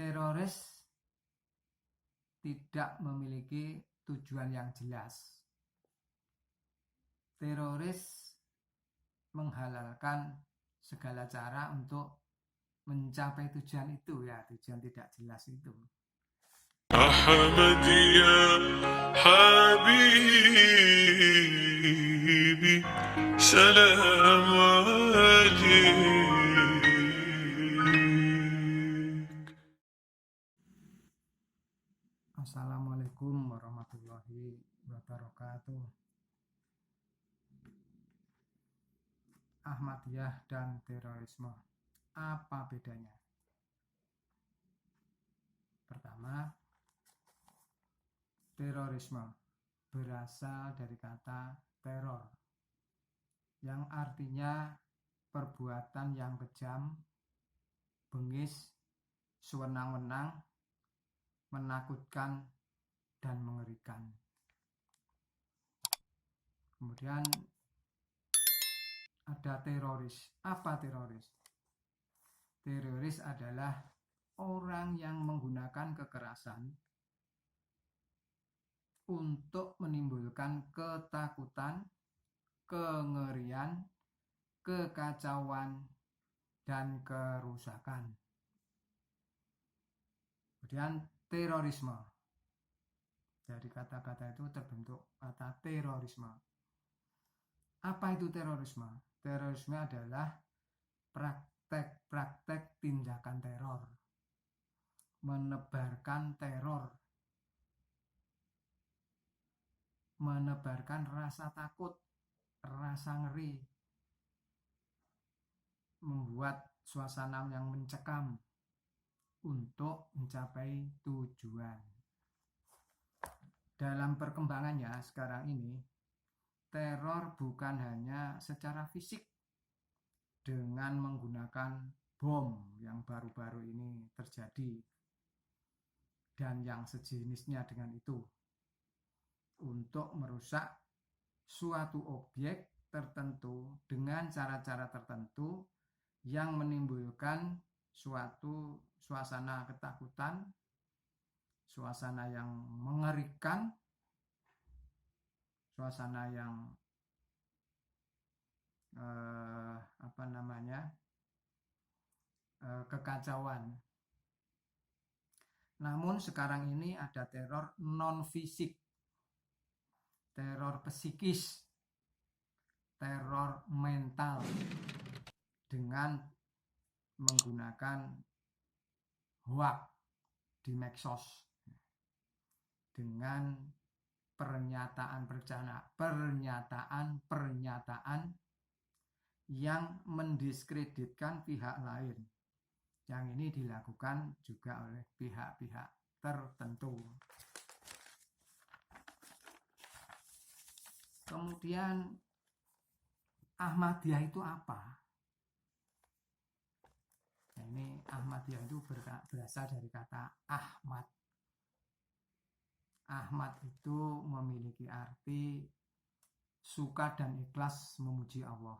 teroris tidak memiliki tujuan yang jelas. Teroris menghalalkan segala cara untuk mencapai tujuan itu, ya, tujuan tidak jelas itu. أحمد يا حبيبي سلام عليك. Assalamualaikum warahmatullahi wabarakatuh. Ahmadiyah dan terorisme, apa bedanya? Pertama, terorisme berasal dari kata teror, yang artinya perbuatan yang kejam, bengis, sewenang-wenang, menakutkan, dan mengerikan. Kemudian ada teroris. Apa teroris? Teroris adalah orang yang menggunakan kekerasan untuk menimbulkan ketakutan, kengerian, kekacauan, dan kerusakan. Kemudian terorisme. Dari kata-kata itu terbentuk kata terorisme. Apa itu terorisme? Terorisme adalah praktek-praktek tindakan teror, menebarkan teror, menebarkan rasa takut, rasa ngeri, membuat suasana yang mencekam untuk mencapai tujuan. Dalam perkembangannya sekarang ini, teror bukan hanya secara fisik dengan menggunakan bom yang baru-baru ini terjadi dan yang sejenisnya dengan itu untuk merusak suatu objek tertentu dengan cara-cara tertentu yang menimbulkan suatu suasana ketakutan, suasana yang mengerikan, suasana yang kekacauan. Namun sekarang ini ada teror non fisik, teror psikis, teror mental dengan menggunakan hoax di medsos, dengan pernyataan yang mendiskreditkan pihak lain. Yang ini dilakukan juga oleh pihak-pihak tertentu. Kemudian Ahmadiyah itu apa? Nah, ini Ahmadiyah itu berasal dari kata Ahmad. Ahmad itu memiliki arti suka dan ikhlas memuji Allah.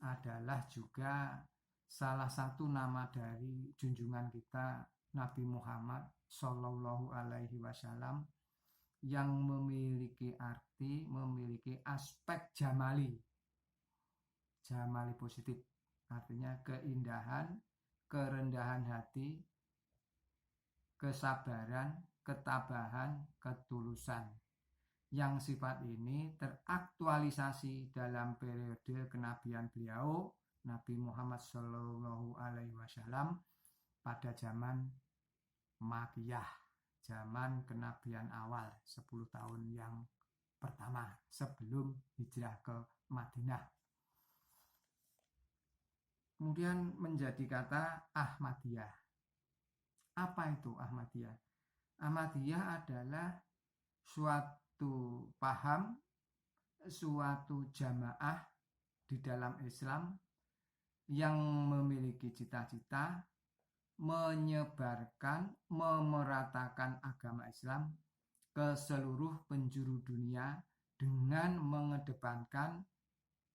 Adalah juga salah satu nama dari junjungan kita Nabi Muhammad Shallallahu Alaihi Wasallam yang memiliki arti, memiliki aspek jamali positif, artinya keindahan, kerendahan hati, kesabaran, ketabahan, ketulusan. Yang sifat ini teraktualisasi dalam periode kenabian beliau Nabi Muhammad Shallallahu Alaihi Wasallam pada zaman Makkiyah, zaman kenabian awal 10 tahun yang pertama sebelum hijrah ke Madinah. Kemudian menjadi kata Ahmadiyah. Apa itu Ahmadiyah? Ahmadiyah adalah suatu paham, suatu jamaah di dalam Islam yang memiliki cita-cita menyebarkan, memeratakan agama Islam ke seluruh penjuru dunia dengan mengedepankan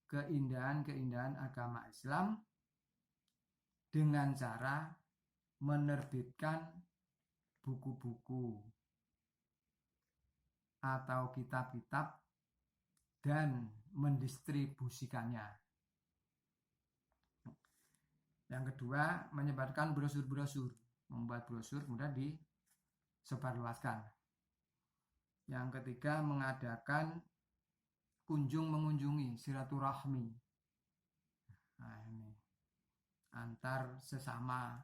keindahan-keindahan agama Islam dengan cara menerbitkan buku-buku atau kitab-kitab dan mendistribusikannya. Yang kedua, menyebarkan brosur-brosur, membuat brosur kemudian disebarluaskan. Yang ketiga, mengadakan kunjung mengunjungi, silaturahmi. Nah, ini antar sesama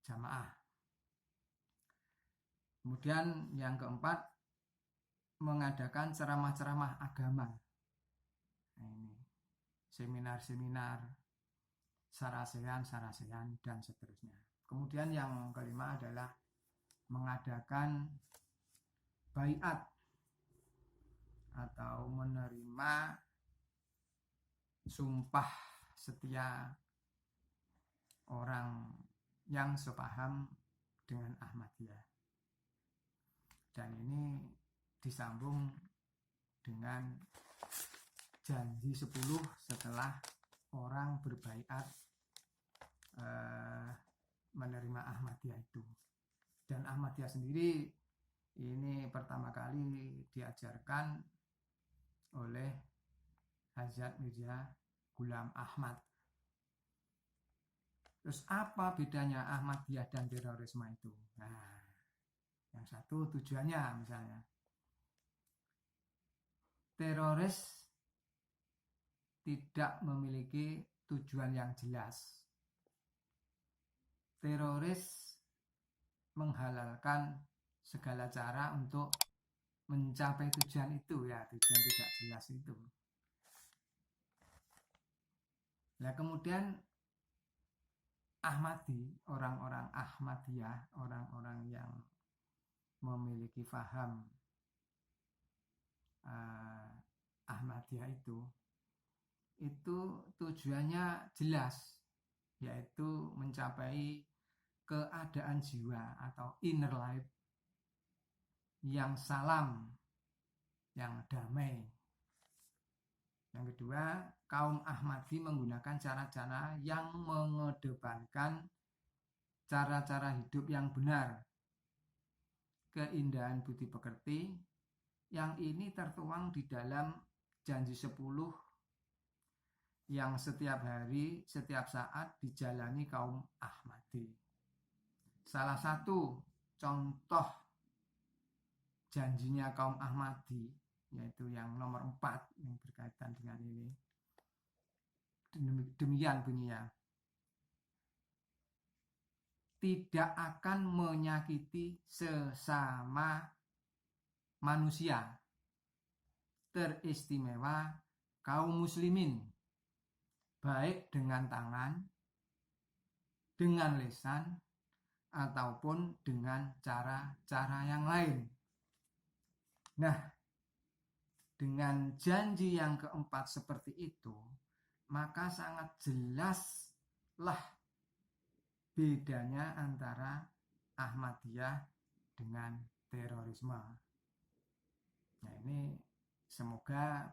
jamaah. Kemudian yang keempat, mengadakan ceramah-ceramah agama. Nah, ini seminar-seminar, sarasehan, dan seterusnya. Kemudian yang kelima adalah mengadakan baiat atau menerima sumpah setia orang yang sepaham dengan Ahmadiyah. Dan ini disambung dengan janji 10 setelah orang berbaiat menerima Ahmadiyah itu. Dan Ahmadiyah sendiri ini pertama kali diajarkan oleh Hazrat Mirza Ghulam Ahmad. Terus apa bedanya Ahmadiyah dan terorisme itu? Nah, yang satu tujuannya misalnya. Teroris tidak memiliki tujuan yang jelas. Teroris menghalalkan segala cara untuk mencapai tujuan itu, ya, tujuan tidak jelas itu. Nah, kemudian Ahmadi, orang-orang Ahmadiyah, orang-orang yang memiliki faham Ahmadiyah itu tujuannya jelas, yaitu mencapai keadaan jiwa atau inner life yang salam, yang damai. Yang kedua, kaum Ahmadi menggunakan cara-cara yang mengedepankan cara-cara hidup yang benar, keindahan budi pekerti, yang ini tertuang di dalam janji 10 yang setiap hari, setiap saat dijalani kaum Ahmadi. Salah satu contoh janjinya kaum Ahmadi, yaitu yang nomor 4 yang berkaitan dengan ini. Demikian bunyinya. Tidak akan menyakiti sesama manusia, teristimewa kaum muslimin, baik dengan tangan, dengan lisan, ataupun dengan cara-cara yang lain. Nah, dengan janji yang keempat seperti itu, maka sangat jelaslah bedanya antara Ahmadiyah dengan terorisme. Nah, ini semoga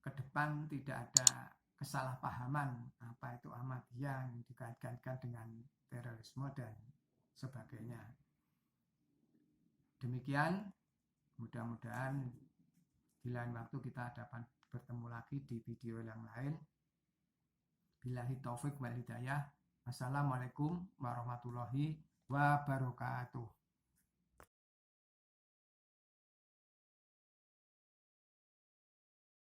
ke depan tidak ada kesalahpahaman apa itu Ahmadiyah yang dikait-kaitkan dengan terorisme dan sebagainya. Demikian, mudah-mudahan di lain waktu kita dapat bertemu lagi di video yang lain. Billahi taufik wal hidayah. Assalamualaikum warahmatullahi wabarakatuh.